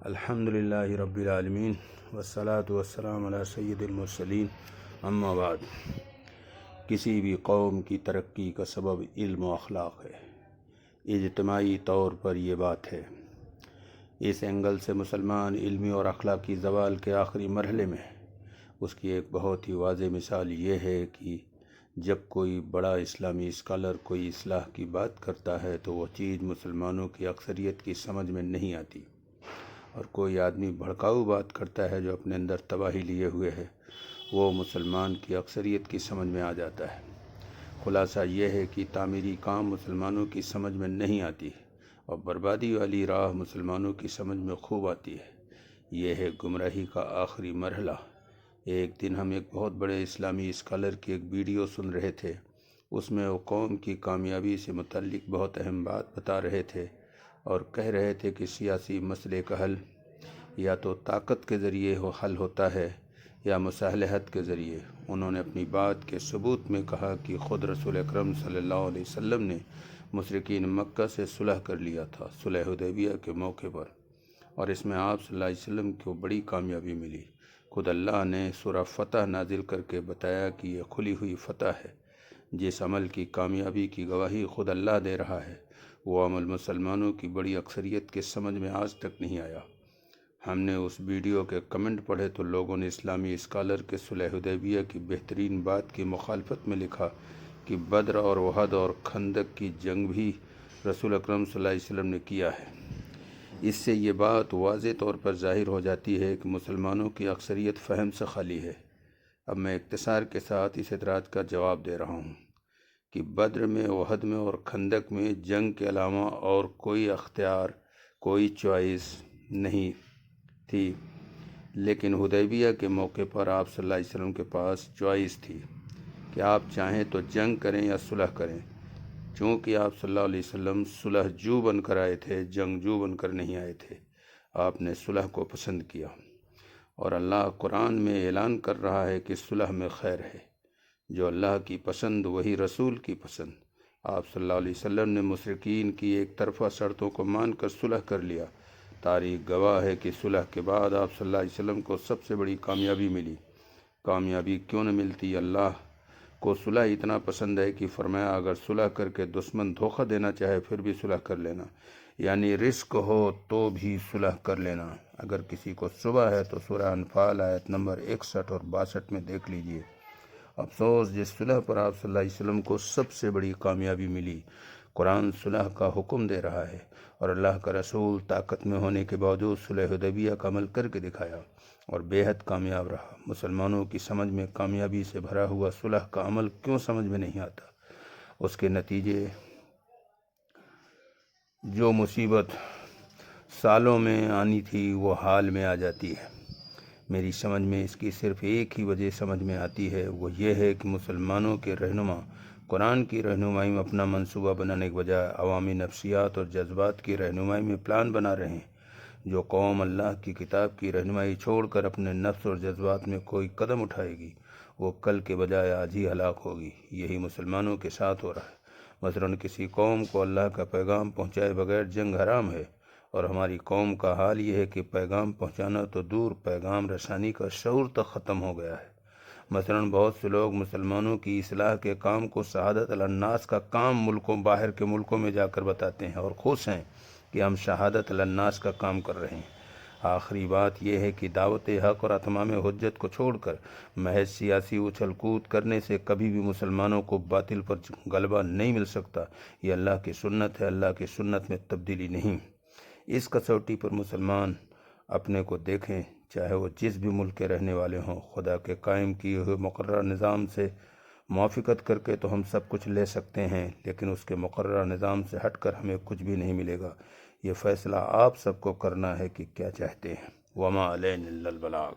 الحمد للہ رب العالمین والصلاة والسلام علی سید المرسلین اما بعد۔ کسی بھی قوم کی ترقی کا سبب علم و اخلاق ہے۔ اجتماعی طور پر یہ بات ہے۔ اس اینگل سے مسلمان علمی اور اخلاقی زوال کے آخری مرحلے میں ہے۔ اس کی ایک بہت ہی واضح مثال یہ ہے کہ جب کوئی بڑا اسلامی اسکالر کوئی اصلاح کی بات کرتا ہے تو وہ چیز مسلمانوں کی اکثریت کی سمجھ میں نہیں آتی، اور کوئی آدمی بھڑکاؤ بات کرتا ہے جو اپنے اندر تباہی لیے ہوئے ہے، وہ مسلمان کی اکثریت کی سمجھ میں آ جاتا ہے۔ خلاصہ یہ ہے کہ تعمیری کام مسلمانوں کی سمجھ میں نہیں آتی اور بربادی والی راہ مسلمانوں کی سمجھ میں خوب آتی ہے۔ یہ ہے گمراہی کا آخری مرحلہ۔ ایک دن ہم ایک بہت بڑے اسلامی اسکالر کی ایک ویڈیو سن رہے تھے۔ اس میں وہ قوم کی کامیابی سے متعلق بہت اہم بات بتا رہے تھے اور کہہ رہے تھے کہ سیاسی مسئلے کا حل یا تو طاقت کے ذریعے حل ہوتا ہے یا مصالحت کے ذریعے۔ انہوں نے اپنی بات کے ثبوت میں کہا کہ خود رسول اکرم صلی اللہ علیہ وسلم نے مشرکین مکہ سے صلح کر لیا تھا صلح حدیبیہ کے موقع پر، اور اس میں آپ صلی اللہ علیہ وسلم کو بڑی کامیابی ملی۔ خود اللہ نے سورہ فتح نازل کر کے بتایا کہ یہ کھلی ہوئی فتح ہے۔ جس عمل کی کامیابی کی گواہی خود اللہ دے رہا ہے، وہ عمل مسلمانوں کی بڑی اکثریت کے سمجھ میں آج تک نہیں آیا۔ ہم نے اس ویڈیو کے کمنٹ پڑھے تو لوگوں نے اسلامی اسکالر کے صلح حدیبیہ کی بہترین بات کی مخالفت میں لکھا کہ بدر اور احد اور خندق کی جنگ بھی رسول اکرم صلی اللہ علیہ وسلم نے کیا ہے۔ اس سے یہ بات واضح طور پر ظاہر ہو جاتی ہے کہ مسلمانوں کی اکثریت فہم سے خالی ہے۔ اب میں اختصار کے ساتھ اس اعتراض کا جواب دے رہا ہوں کہ بدر میں، احد میں اور خندق میں جنگ کے علاوہ اور کوئی اختیار، کوئی چوائس نہیں تھی، لیکن حدیبیہ کے موقع پر آپ صلی اللہ علیہ وسلم کے پاس چوائس تھی کہ آپ چاہیں تو جنگ کریں یا صلح کریں۔ چونکہ آپ صلی اللہ علیہ وسلم صلح جو بن کر آئے تھے، جنگ جو بن کر نہیں آئے تھے، آپ نے صلح کو پسند کیا، اور اللہ قرآن میں اعلان کر رہا ہے کہ صلح میں خیر ہے۔ جو اللہ کی پسند وہی رسول کی پسند۔ آپ صلی اللہ علیہ وسلم نے مشرکین کی ایک طرفہ شرطوں کو مان کر صلح کر لیا۔ تاریخ گواہ ہے کہ صلح کے بعد آپ صلی اللہ علیہ وسلم کو سب سے بڑی کامیابی ملی۔ کامیابی کیوں نہ ملتی؟ اللہ کو صلح اتنا پسند ہے کہ فرمایا اگر صلح کر کے دشمن دھوکہ دینا چاہے پھر بھی صلح کر لینا، یعنی رزق ہو تو بھی صلح کر لینا۔ اگر کسی کو صبح ہے تو سورہ انفال آیت نمبر 61 اور 62 میں دیکھ لیجئے۔ افسوس جس صلح پر آپ صلی اللہ علیہ وسلم کو سب سے بڑی کامیابی ملی، قرآن صلح کا حکم دے رہا ہے، اور اللہ کا رسول طاقت میں ہونے کے باوجود صلح حدیبیہ کا عمل کر کے دکھایا اور بے حد کامیاب رہا۔ مسلمانوں کی سمجھ میں کامیابی سے بھرا ہوا صلح کا عمل کیوں سمجھ میں نہیں آتا؟ اس کے نتیجے جو مصیبت سالوں میں آنی تھی وہ حال میں آ جاتی ہے۔ میری سمجھ میں اس کی صرف ایک ہی وجہ سمجھ میں آتی ہے، وہ یہ ہے کہ مسلمانوں کے رہنما قرآن کی رہنمائی میں اپنا منصوبہ بنانے کے بجائے عوامی نفسیات اور جذبات کی رہنمائی میں پلان بنا رہے ہیں۔ جو قوم اللہ کی کتاب کی رہنمائی چھوڑ کر اپنے نفس اور جذبات میں کوئی قدم اٹھائے گی، وہ کل کے بجائے آج ہی ہلاک ہوگی۔ یہی مسلمانوں کے ساتھ ہو رہا ہے۔ مثلاً کسی قوم کو اللہ کا پیغام پہنچائے بغیر جنگ حرام ہے، اور ہماری قوم کا حال یہ ہے کہ پیغام پہنچانا تو دور، پیغام رسانی کا شعور تک ختم ہو گیا ہے۔ مثلاً بہت سے لوگ مسلمانوں کی اصلاح کے کام کو شہادت علی الناس کا کام باہر کے ملکوں میں جا کر بتاتے ہیں اور خوش ہیں کہ ہم شہادت علی الناس کا کام کر رہے ہیں۔ آخری بات یہ ہے کہ دعوت حق اور اتمام حجت کو چھوڑ کر محض سیاسی اچھل کود کرنے سے کبھی بھی مسلمانوں کو باطل پر غلبہ نہیں مل سکتا۔ یہ اللہ کی سنت ہے، اللہ کی سنت میں تبدیلی نہیں۔ اس کسوٹی پر مسلمان اپنے کو دیکھیں، چاہے وہ جس بھی ملک کے رہنے والے ہوں۔ خدا کے قائم کیے ہوئے مقررہ نظام سے موافقت کر کے تو ہم سب کچھ لے سکتے ہیں، لیکن اس کے مقررہ نظام سے ہٹ کر ہمیں کچھ بھی نہیں ملے گا۔ یہ فیصلہ آپ سب کو کرنا ہے کہ کیا چاہتے ہیں۔ وما علینا الا البلاغ۔